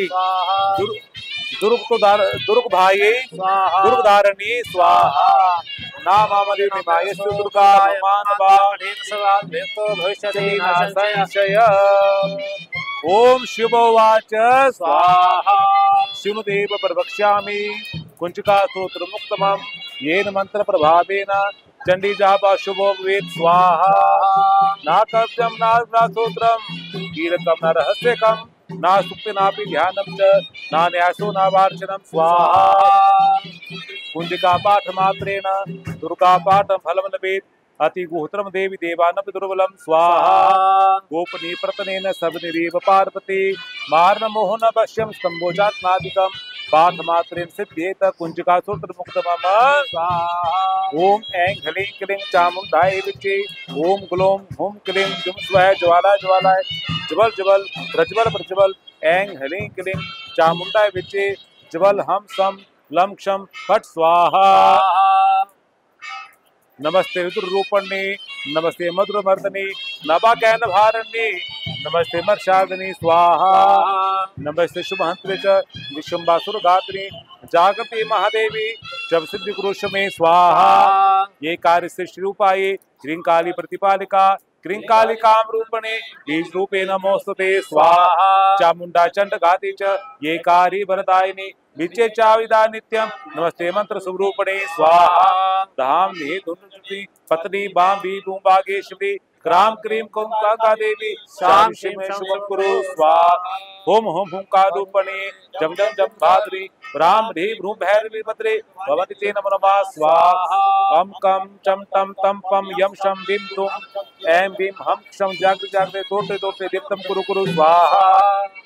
दुर्ग भाये दुर्ग धारणी स्वाहा नामामले निमायस्तु दुर्गा मानवा संशय ओम शिवोवाच स्वाहा शिवदेव प्रवक्ष्यामि कुंचिका स्तोत्र मुक्तमं येन मंत्र प्रभावेन चंडी जापा शुभो भवेत् स्वाहा ना कव्यम ना सूत्रम कीलकम न रहस्यकम ना सुक्ति नापि ध्यानम च ना न्यासो ना वार्चनम स्वाहा कुंजिका पाठ मात्रेण दुर्गा पाठ फलम लभेत् अति गुहत्रम देवी देवानपि दुर्बलम स्वाहा गोपनी प्रतनेन सबनिरेव पार्वती मारण मोहन वश्यम स्तंभोजात्मादिकम पाठ मात्रेण सिद्धेत कुंजिका सूत्र मुक्तमम ओम ऐं ह्लीं क्लीं चामुंडाय विचे ओम ग्लों हुम क्लीं जुम स्वः ज्वाला ज्वालाय जबल जबल प्रज्वल प्रज्वल ऐं ह्लीं क्लीं चामुंडाय विचे जबल हम सम लम क्षम फट स्वाहा नमस्ते रुद्र रूपण्ये नमस्ते मधुरमर्दने नवाकैन भारण्ये नमस्ते मर्षादिनी स्वाहा नमस्ते शुभहंत्रे च विश्वम्बासुर गात्रे जागृति महादेवी जब सिद्धि पुरुष में स्वाहा ये कार्य सृष्टि रूपाये क्रींकाली प्रतिपालिका क्रींकालिकाम रूपणे बीज रूपे नमोस्तुते स्वाहा चामुंडा चंड घाती च ये कारी वरदायिनी विचे चाविदा नित्यम नमस्ते मंत्र स्वरूपणे स्वाहा धाम निहि धुनुति पत्नी बांबी बूंबागेश्वरी क्राम क्रीम कुंका देवी शाम शिव शुभम कुरु स्वाहा होम होम हुंकार रूपणे जम जम जम भाद्री राम धी भ्रूम भैरवी भद्रे भवति ते नमो नमः स्वाहा कम कम चम तम तम पम यम शम बिम तुम ऐं बीम हम क्षम जागृ जागृ तोटे तोटे दीप्तम कुरु कुरु स्वाहा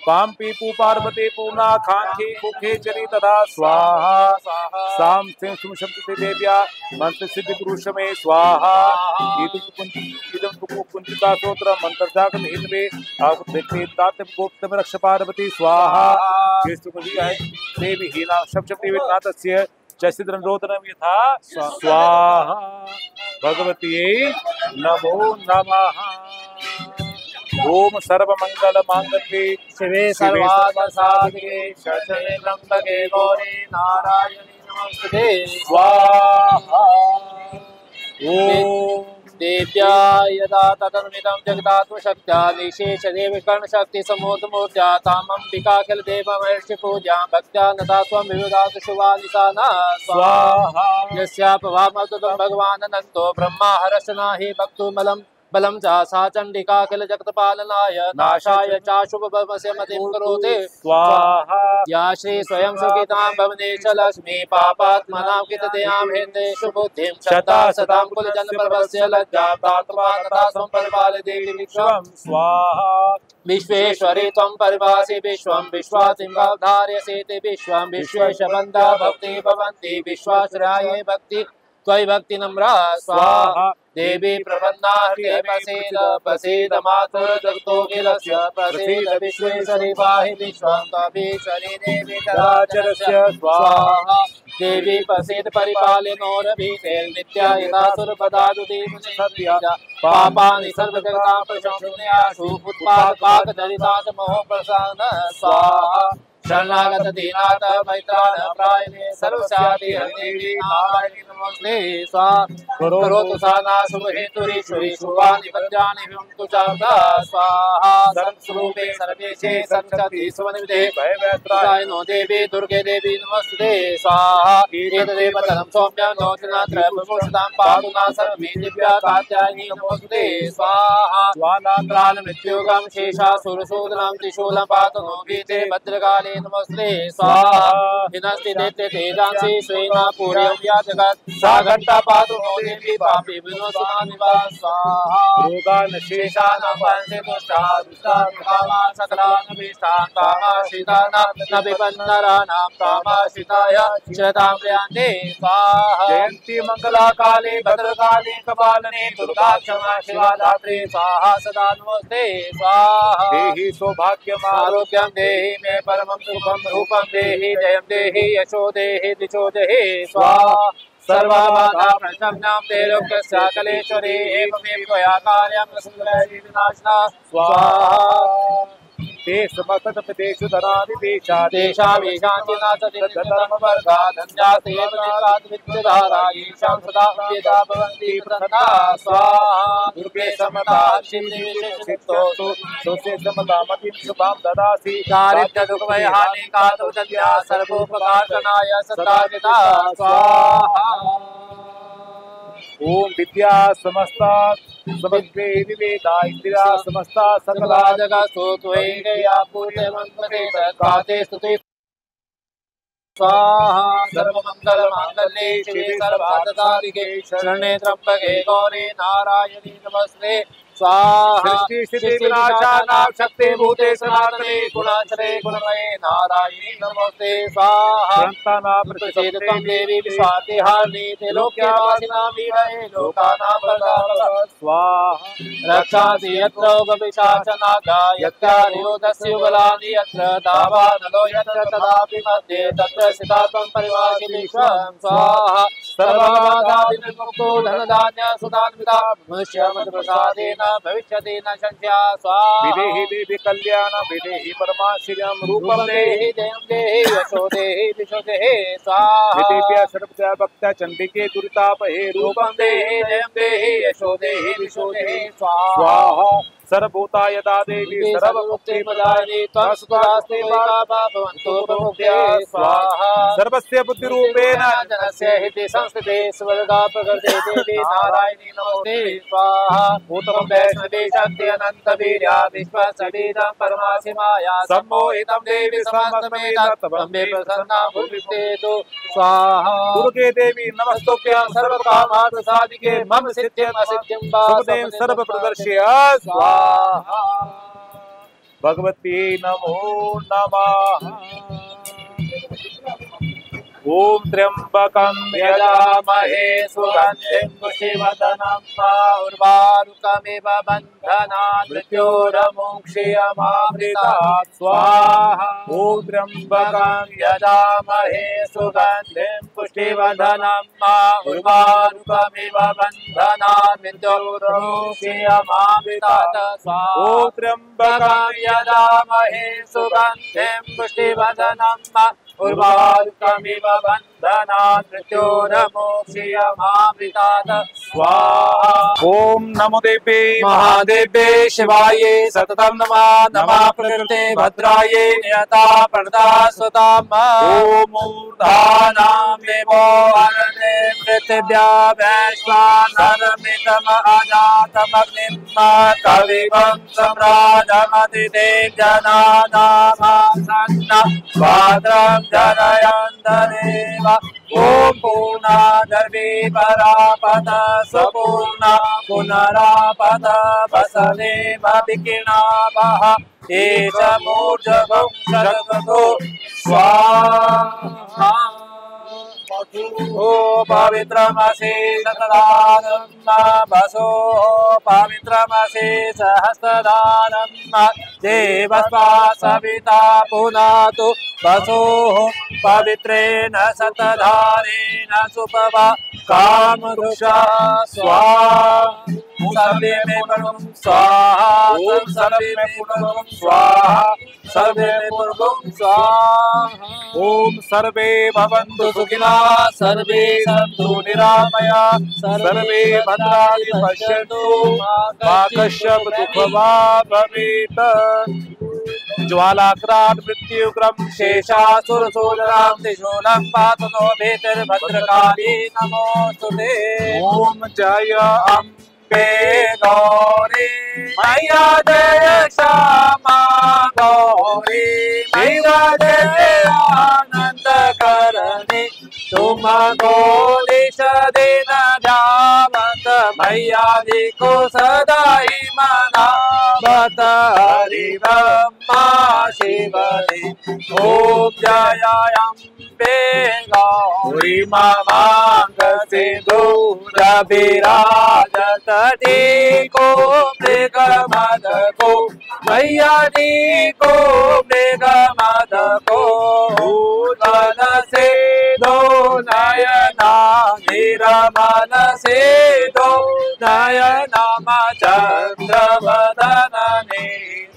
पाम पी पू पार्वती पूर्णा खांखी कुखे चरी तथा स्वाहा साम सिंह सुम शब्द देव्या मंत्र सिद्धि पुरुष में स्वाहा इदम कुंजिका स्तोत्र मंत्र जागृत हितवे आप देखते ताते गोप्त में रक्ष पार्वती स्वाहा केस्तु कुजी है देवी हीना शब्द विनातस्य चसिद्रं रोदनं यथा स्वाहा भगवती नमो नमः ओम सर्वमंगल मांगल्ये शिवे सर्वार्थसाधिके शरण्ये त्र्यंबके गौरी नारायणी नमोस्तुते स्वाहा ओम देव्या यदा तदनुमितं जगदात्मशक्त्या निशेषदेव कर्णशक्ति समूर्त्या तामम्बिकाखिल देवमहर्षि पूज्यां भक्त्या नता स्वं विविधात् शुभानिशाना स्वाहा यस्यापवामतुतं भगवान् अनन्तो ब्रह्मा हरशनाहि भक्तुमलं बलं च सा चण्डिकाखिल जगत्पालनाय नाशाय चाशुभवस्य मतिं करोति स्वाहा या श्री स्वयं सुखितां भवनेश लक्ष्मी पापात्मनां कितदयां हेन्देषु बुद्धिं शता सतां कुलजनपर्वस्य लज्जा प्राप्त्वा तथा स्वं परिपालय देवी विश्वं स्वाहा विश्वेश्वरी त्वं परिभासि विश्वं विश्वासिंहाधार्यसे ते विश्वं विश्वेशबन्धा भक्ति भवन्ति विश्वाश्रयाये भक्ति त्वयि भक्ति नम्रा स्वाहा देवी प्रपन्ना हृदय प्रसीद प्रसीद मातुर जगतोऽखिलस्य प्रसीद विश्वेश्वरी पाहि विश्वं त्वमीश्वरी देवी चराचरस्य स्वाहा देवी प्रसीद परिपालिनोरभीते नित्या यथा सुरपदादुति सत्या पापानि सर्वजगतां प्रशंसनीयासु उत्पादपाकदरिताच मोह प्रसन्न स्वाहा शरणागत दीनाथ मैत्राण प्रायणे सर्वस्याति हरिदेवी नारायणी नमोस्ते स्वाहा करोतु साना शुभहेतुरीश्वरी शुभानि वज्राणि विमुक्तु चार्दा स्वाहा सर्वस्वरूपे सर्वेशे सर्वशक्ति सुवनिधे भयवैत्रायनो देवी दुर्गे देवी नमोस्ते स्वाहा एतदेव तदं सौम्यं नोचनात्र विभूषितां पातु न सर्वमे दिव्या कात्यायनी नमोस्ते स्वाहा ज्वालाग्राल मृत्युगं शेषासुरशूदनं त्रिशूलं पातु नो भीते भद्रकाले नमस्ते स्वाहा हिनस्ति दैत्य तेजांसि श्रीना पूर्यं या जगत् सा घट्टा पातु नो देवी पापी विनोसना निवास स्वाहा रोगान शेषान पंसे दुष्टा दुष्टा कामा सकलान विष्टान कामा शिताना न विपन्नराणां कामा शिताय शतां प्रयान्ते स्वाहा जयन्ती मंगला काले भद्रकाले कपालने दुर्गा क्षमा शिवा धात्रे स्वाहा सदा नमस्ते स्वाहा देहि सौभाग्यम् आरोग्यं देहि मे परमं सुखं रूपं देहि जयं देहि यशो देहि दिशो देहि स्वाहा सर्वबाधा प्रशमनं देलोकस्य कलेश्वरी एवमेव त्वया कार्यं सुन्दरी विनाशना स्वाहा ते समस्तदेषु धनादिदेशात् तेषामेषांचि नासति धर्मवर्गा धन्यास्ते विद्युधारा येषां सदा वेदा भवन्ति प्रसन्ना स्वाहा दुर्गे समता शिवदेशेषु सोऽस्य समतामतिं शुभां ददासि दारिद्र्य दुःख भय हानि कातु जन्या सर्वोपकारणाय सदाजिता स्वाहा ओम विद्या समस्ता समग्रे विवेदा इंदिरा समस्ता सकला जगतो त्वयि पूर्णे मंगले तत्काते स्तुति स्वाहा सर्वमंगल मांगल्ये शिवे सर्वार्थसाधिके शरणे त्र्यंबके गौरी नारायणी नमस्ते स्वाहा सृष्टि स्थिति विनाशानां शक्ति भूते सनातने गुणाश्रये गुणमये नारायणी नमस्ते स्वाहा ग्रंथानां प्रतिषेधकं देवी विश्वातिहारिणी त्रिलोक्यवासिनां वीरये लोकानां वरदां स्वाहा रक्षासि यत्र गविशाचनागा यत्कार्योदस्य युगलानि यत्र दावानलो यत्र तदापि मध्ये तत्र स्थितात्मं परिवासि विश्वं स्वाहा सर्वबाधाभिमुक्तो धनधान्य सुधान्विता मनुष्यमतप्रसादेन भविष्यति न संशया स्वाहा विदेहि देवी कल्याण विदेहि परमाश्रियं रूपं देहि जयं देहि यशो देहि विशो देहि स्वाहा विदेव्य सर्वदा भक्त्या चंडिके दुरितापहे रूपं देहि जयं देहि यशो देहि विशो देहि स्वाहा स्वाहा सर्वभूता यदा देवी सर्वमुक्ति प्रदायिनी त्वस्तास्ते भवन्तो प्रमुखे स्वाहा सर्वस्य बुद्धिरूपेण जनस्य हिते संस्थिते स्वर्गा प्रकृते देवी नारायणी नमस्ते स्वाहा भूतं वैष्णवी शक्ति अनंत वीर्या विश्वसवीरं परमासि माया सम्मोहितं देवी समस्तमेतत्वं प्रसन्ना भूमिष्ठेतु स्वाहा दुर्गे देवी नमस्तुभ्यं सर्वकामार्थ साधिके मम सिद्धिं असिद्धिं वा सर्वदेव सर्वप्रदर्शय स्वाहा भगवती नमो नमः ओम त्र्यंबकं यजामहे सुगन्धिं पुष्टिवर्धनं उर्वारुकमिव बन्धनात् मृत्योर्मुक्षीयमामृतात् स्वाहा ओम त्र्यंबकं यजामहे सुगन्धिं पुष्टिवर्धनं उर्वारुकमिव बन्धनात् मृत्योर्मुक्षीयमामृतात् स्वाहा ओम त्र्यंबकं यजामहे सुगन्धिं पुष्टिवर्धनं उर्वारुकमिव बन्धनात् मृत्योर्मुक्षीयमामृतात् स्वाहा ओम नमो देवी महादेवे शिवाये सततं नमः नमः प्रकृते भद्राये नियता प्रणता सुताम ओम ऊर्धानामेवो अरणे पृथिव्या वैश्वानरमितम अजातमग्निं कविवं सम्राजमतिदेवजनानामासन्न भाद्रं जनयन्तरेव ॐ पूर्णादर्वी परापद स्वपूर्णा पुनरापद वसदेव विकिणावः एष मूर्जगं शरगतो स्वाहा ओ पवित्रमसि सतदानं वसो पवित्रमसि सहस्रदानं देवस्वा सविता पुनातु वसोः पवित्रेण शतधारेण सुपवा कामदुषा स्वाहा सर्वे मे पूर्वं स्वाहा सर्वे मे पूर्वं स्वाहा सर्वे मे पूर्वं स्वाहा ओम सर्वे भवन्तु सुखिनः सर्वे सन्तु निरामया सर्वे भद्राणि पश्यन्तु मा कश्चित् दुःखं वा भवेत् ज्वालाक्रात् मृत्युग्रं शेषासुरसोदरां त्रिशूलं पातु नो भेतिर्भद्रकाली नमोऽस्तुते ओम जय अम्बे गौरी मैया जय श्यामा गौरी मैया जय आनंद करणी तुम गोलिश दिन जावत मैया जी को सदा ही मनावत हरि ब्रह्मा शिवरी ओम जय अम्बे गौरी मांग सिंदूर विराजत को मृग मद को मैया जी को मृग मद को उदन से दो नयना निरमन से दो नयना चंद्र वदन ने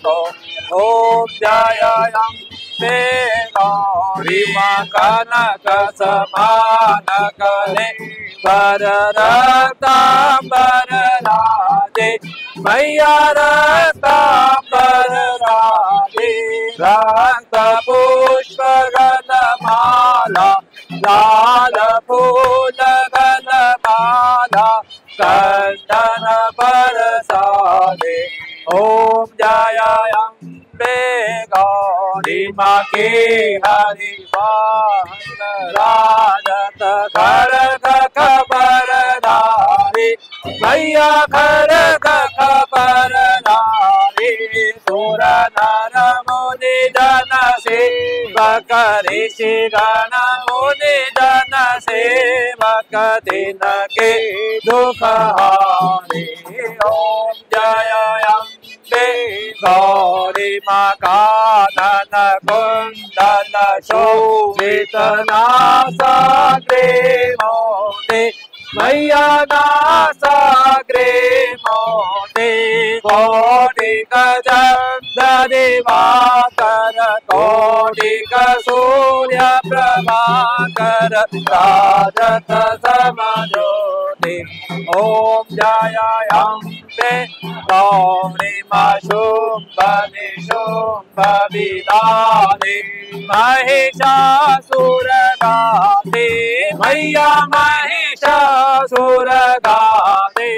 ओम जयाम्बे गौरी मां कनक समान कले रक्तांबर राजे मैया रक्तांबर राजे रक्त पुष्प गलमाला लाल फूल गलमाला कंदन बरसाले ओम जयाम्बे गौरी मां के हरि वाहन राजत घर खबर धारी मैया घर खबर धारी सुर नर मुनि जन सेवक ऋषि गण मुनि जन सेवक दिन के दुख हारे ओम जयाम्बे गौरी मां कानन कुंडल शोभित नासाग्रे मोते मैया नासाग्रे मोते कोटि गजब दिवाकर कोटि सूर्य प्रभाकर राजत समज्योति ओम जयाम्बे गौरी मां शुंभ निशुंभ विदाने महिषासुर गाते मैया महिषासुर गाते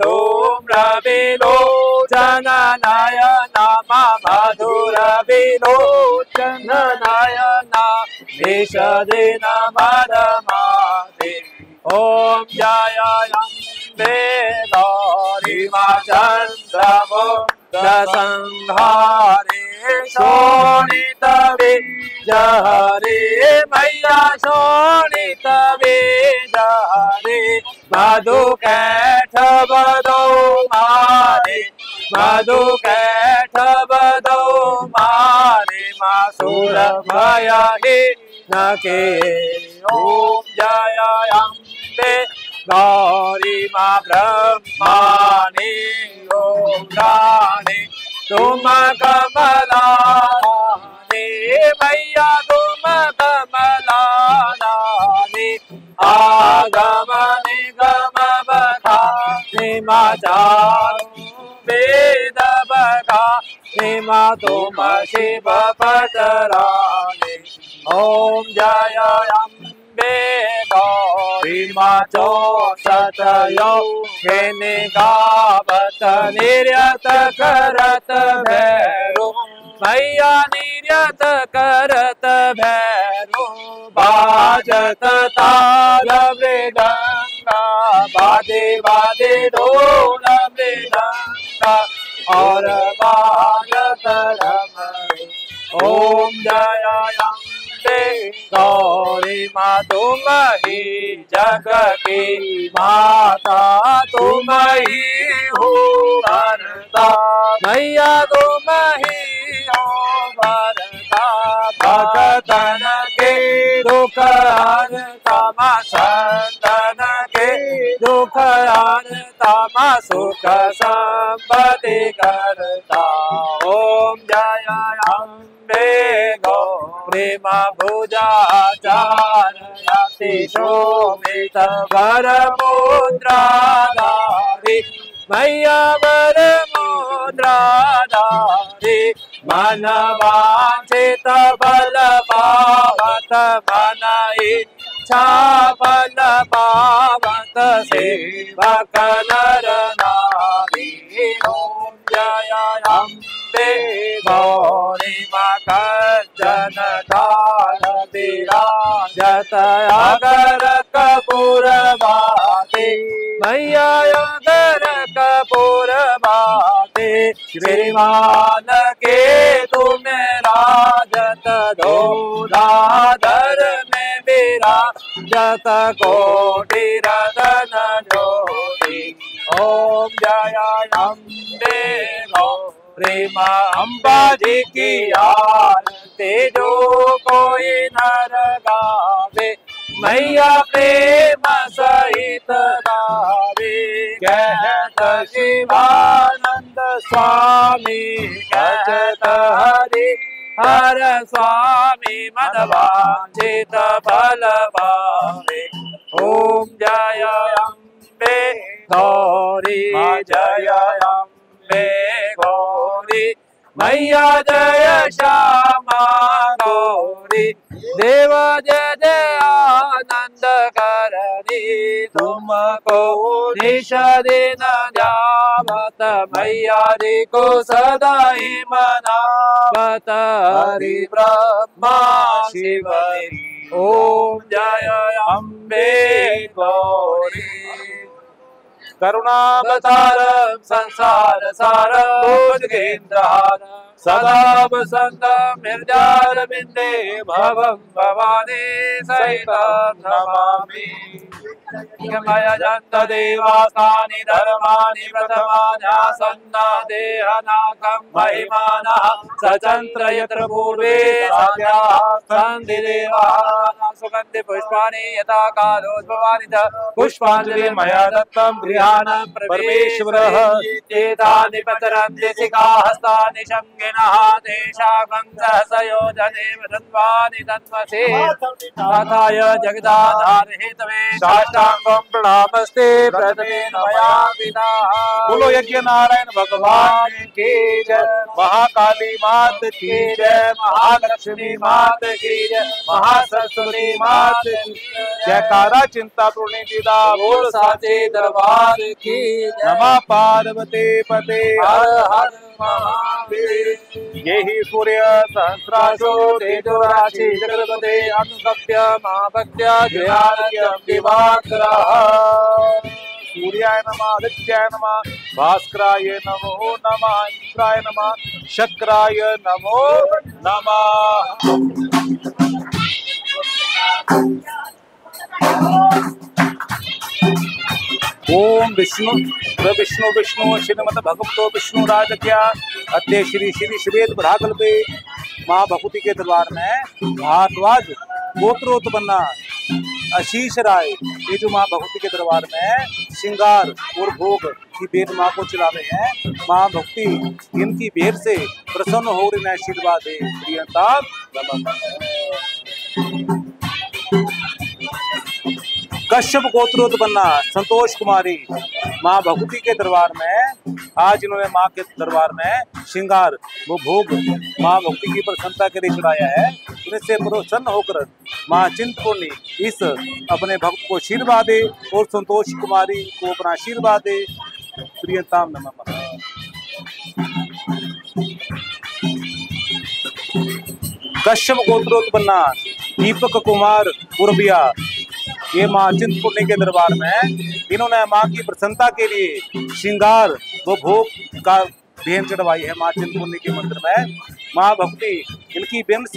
धूम्र विलोचन नयन मधुर विलोचन नयन निषदिन मदमाते ओम जयाम्बे गौरी मां चंद्रमुक्त संहारे शोणित बीज हरे मैया शोणित बीज हरे मधु कैठ बदो मारे मधु कैठ बदो मारे मासुर भय नके ओम जयाम्बे गौरी मां ब्रह्माणी योगाणी तुम कमलानी मैया तुम कमलानी आगम निगम बखानी मां चारु वेद बखानी मां तुम शिव पटरानी ओम जयाम्बे गौरी मां चौसठ योगिनी गावत निर्यत करत भैरो मैया निर्यत करत भैरो बाजत ताल मृदंगा बाजे बाजे ढोल मृदंगा और बाजत रमणी ओम जयाम्बे गौरी मां तुम ही जग की माता तुम ही हो भरता मैया तुम ही हो भरता भक्तन के दुख हरता मां संतन के दुख हरता मां सुख संपत्ति करता ओम जयाम्बे गौरी मां भुजाचार्यति शोभित वर मुद्राधारी मैया वर मुद्राधारी मन वांछित बल पावत मन इच्छा बल पावत सेवक नर नारी ओम जयाम्बे गौरी मां कंचन थाल विराजत अगर कपूर बाते मैया अगर कपूर बाते श्रीमान के तुम राजत धोधाधर में विराजत कोटि रतन ज्योति ओम जयाम्बे गौरी मां अम्बा जी की आरती जो कोई नर गावे मैया प्रेम सहित गावे कहत शिवानंद स्वामी गजत हरि हर स्वामी मन वांछित फल पावे। ओम जय अम्बे गौरी जय अम्बे गौरी मैया जय श्यामा गौरी देव जय जय आनंद करणी तुमको निश दिन जावत मैया जी को सदा ही मनावत हरि ब्रह्मा शिव ओम जय अम्बे गौरी। करुणावतारं संसार सारं भुजगेन्द्रहारं सदा वसन्तं हृदयारविन्दे भवं भवानी सहितं नमामि। देवास्तानि धर्माणि प्रथमान्यासन्ना देहनाकं महिमानः सचन्त्र यत्र पूर्वे सन्ति देवाः सुगन्धि पुष्पाणि यथा कालोद्भवानि च पुष्पाञ्जलि मया दत्तं गृहाणं परमेश्वरः एतानि पतरन्ति शिखाहस्तानि शङ्गिनः तेषां सहसयोजने वदन्वानि तन्वसे नाथाय जगदाधार हेतवे साष्टांगं प्रणामस्ते प्रथमेन मया पिता। बोलो यज्ञ नारायण भगवान की जय, महाकाली मात की जय, महालक्ष्मी मात की जय, महासरस्वती मात की जयकारा चिंतापूर्णी जीदा बोल साचे दरबार की नमः पार्वती पते हर हर महादेव। यही सूर्य सहस्राशो तेजो राशि जगदपते अनुकप्य महाभक्त्या गृहाणं दिवाकरः। सूर्याय नमः आदित्याय नमः भास्कराय नमो नमः इंद्राय नमः शक्राय नमो नमः। ओम विष्णु विष्णु विष्णु श्रीमद भगवतो विष्णु राजज्ञा अद्य श्री श्री श्वेत भ्राकल्पे माँ भगवती के दरबार में भारद्वाज गोत्रोत्पन्ना आशीष राय ये जो माँ भगवती के दरबार में श्रृंगार और भोग की भेंट माँ को चला रहे हैं। माँ भक्ति इनकी भेंट से प्रसन्न हो रही आशीर्वाद है। प्रियंता कश्यप गोत्रोत्पन्ना संतोष कुमारी माँ भगवती के दरबार में आज इन्होंने माँ के दरबार में श्रृंगार वो भोग माँ भगवती की प्रसन्नता के लिए चढ़ाया है। इनसे प्रसन्न होकर माँ चिंतपूर्णी इस अपने भक्त को आशीर्वाद दे और संतोष कुमारी को अपना आशीर्वाद दे। प्रियताम नमः। कश्यप गोत्रोत्पन्ना दीपक कुमार उर्बिया ये माँ चिंतपूर्णी के दरबार में इन्होंने माँ की प्रसन्नता के लिए श्रृंगार व भोग का भेंट चढ़वाई है। माँ चिंतपूर्णी के मंदिर में माँ भक्ति इनकी भेंट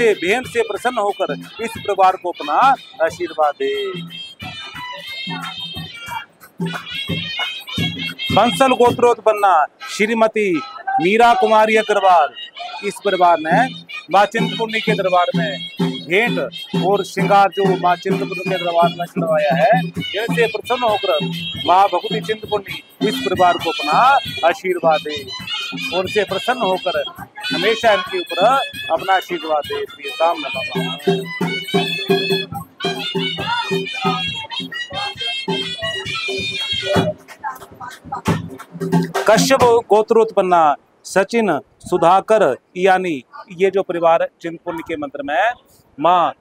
से प्रसन्न होकर इस परिवार को अपना आशीर्वाद दे। बंसल गोत्रोत्पन्ना श्रीमती मीरा कुमारी अग्रवाल इस परिवार ने माँ चिंतपूर्णी के दरबार में भेंट और श्रृंगार जो माँ चिंतपूर्णी के दरबार में चढ़वाया है। इनसे प्रसन्न होकर माँ भगवती चिंतपूर्णी इस परिवार को अपना आशीर्वाद दे और उनसे प्रसन्न होकर हमेशा इनके ऊपर अपना आशीर्वाद दे। प्रियताम नमः। कश्यप गोत्रोत्पन्ना सचिन सुधाकर यानी ये जो परिवार चिंतपूर्णी के मंदिर में माँ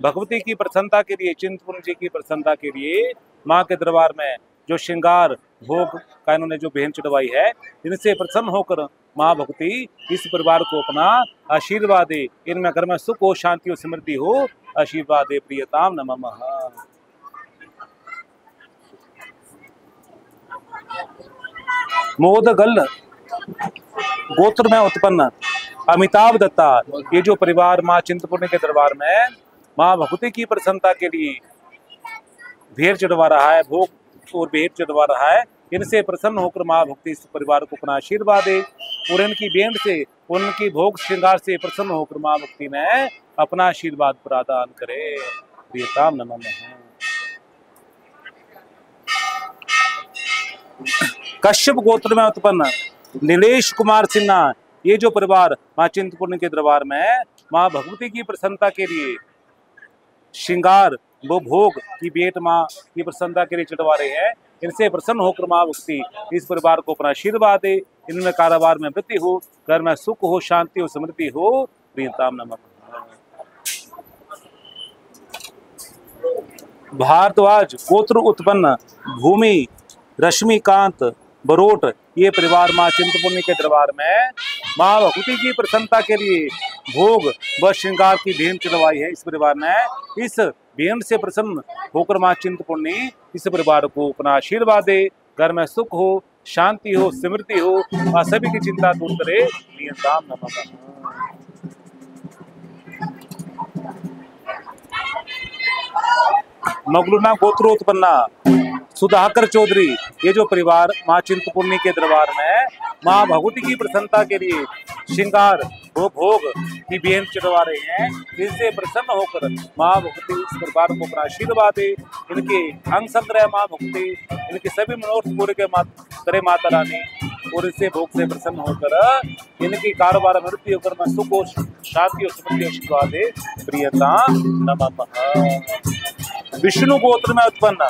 भगवती की प्रसन्नता के लिए चिंतपूर्णी जी की प्रसन्नता के लिए माँ के दरबार में जो श्रृंगार भोग का इन्होंने जो भेंट चढ़वाई है इनसे प्रसन्न होकर माँ भगवती इस परिवार को अपना आशीर्वाद दे। इनमें घर में सुख हो, शांति हो, समृद्धि हो, आशीर्वाद दे। प्रियताम नमः। मोदगल गोत्र में उत्पन्न अमिताभ दत्ता ये जो परिवार माँ चिंतपूर्णी के दरबार में माँ भगवती की प्रसन्नता के लिए भेंट चढ़वा रहा है, भोग और भेंट चढ़वा रहा है। इनसे प्रसन्न होकर माँ भगवती इस परिवार को अपना आशीर्वाद दे और इनकी भेंट से उनकी भोग श्रृंगार से प्रसन्न होकर माँ भगवती में अपना आशीर्वाद प्रदान करे। प्रियताम नमः। कश्यप गोत्र में उत्पन्न नीलेश कुमार सिन्हा, ये जो परिवार माँ चिंतपूर्णी के दरबार में माँ भगवती की प्रसन्नता के लिए श्रृंगार वो भोग की भेंट माँ की प्रसन्नता के लिए चढ़वा रहे हैं, इनसे प्रसन्न होकर माँ भक्ति इस परिवार को अपना आशीर्वाद दे, इनमें कारोबार में वृद्धि हो, घर में सुख हो, शांति हो, समृद्धि हो। प्रियताम नमः। भारद्वाज गोत्र उत्पन्न भूमि रश्मिकांत बरोट, ये परिवार माँ चिंतपूर्णी के दरबार में माँ भगवती की प्रसन्नता के लिए भोग व श्रृंगार की भेंट चढ़वाई है। इस परिवार ने इस भेंट से प्रसन्न होकर माँ चिंतपूर्णी इस परिवार को अपना आशीर्वाद दे, घर में सुख हो, शांति हो, समृद्धि हो और सभी की चिंता दूर करे। प्रियताम नमः। मगलुना गोत्रोत्पन्ना सुधाकर चौधरी, ये जो परिवार माँ चिंतपूर्णी के दरबार में माँ भगवती की प्रसन्नता के लिए श्रृंगार वो भोग की भेंट चढ़वा रहे हैं, इनसे प्रसन्न होकर माँ भगवती इस परिवार को अपना आशीर्वाद दे, इनके अंग संग्रह माँ भगवती इनके सभी मनोरथ पूरे करे माता रानी, और इससे भोग से प्रसन्न होकर इनकी कारोबार में वृद्धि होकर मैं सुख और शांति और समृद्धि आशीर्वाद दे। प्रियता नमः। विष्णु गोत्र में उत्पन्न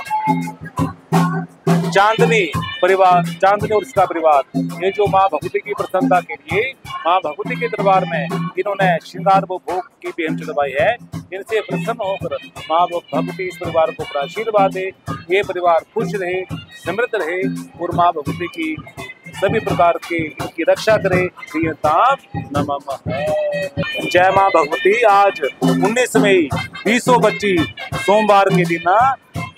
चांदनी परिवार, चांदनी और इसका परिवार, ये जो माँ भगवती की प्रसन्नता के लिए माँ भगवती के दरबार में इन्होंने श्रृंगार व भोग की भेंट चढ़वाई है, इनसे प्रसन्न होकर माँ भगवती इस परिवार को आशीर्वाद दे, ये परिवार खुश रहे, समृद्ध रहे और माँ भगवती की सभी प्रकार के इनकी रक्षा करे। प्रियताम नमः। जय माँ भगवती। आज 19 मई 2025 सोमवार के दिन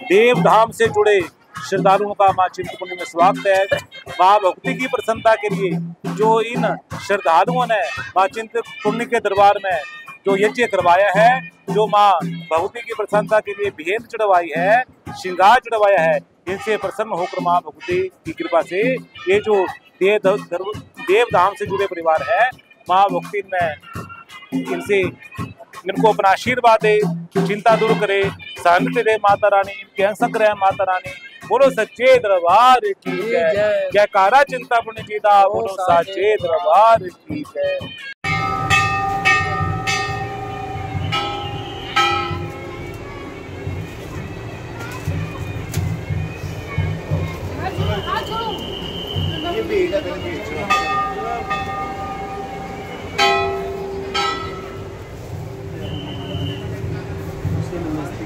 देवधाम से जुड़े श्रद्धालुओं का माँ चिंतपूर्णी में स्वागत है। माँ भगवती की प्रसन्नता के लिए जो इन श्रद्धालुओं ने माँ चिंतपूर्णी के दरबार में जो यज्ञ करवाया है, जो माँ भगवती की प्रसन्नता के लिए भेंट चढ़वाई है, श्रृंगार चढ़वाया है, इनसे प्रसन्न होकर माँ भगवती की कृपा से ये जो देवधाम से जुड़े परिवार है, माँ भगवती ने इनसे इनको अपना आशीर्वाद दे, चिंता दूर करे, सहनते दे माता रानी, इनके अंग संग्रह माता रानी। बोलो सच्चे दरबार की जय। जयकारा चिंतापूर्णी जी दा, बोलो सच्चे दरबार की जय। नमस्ते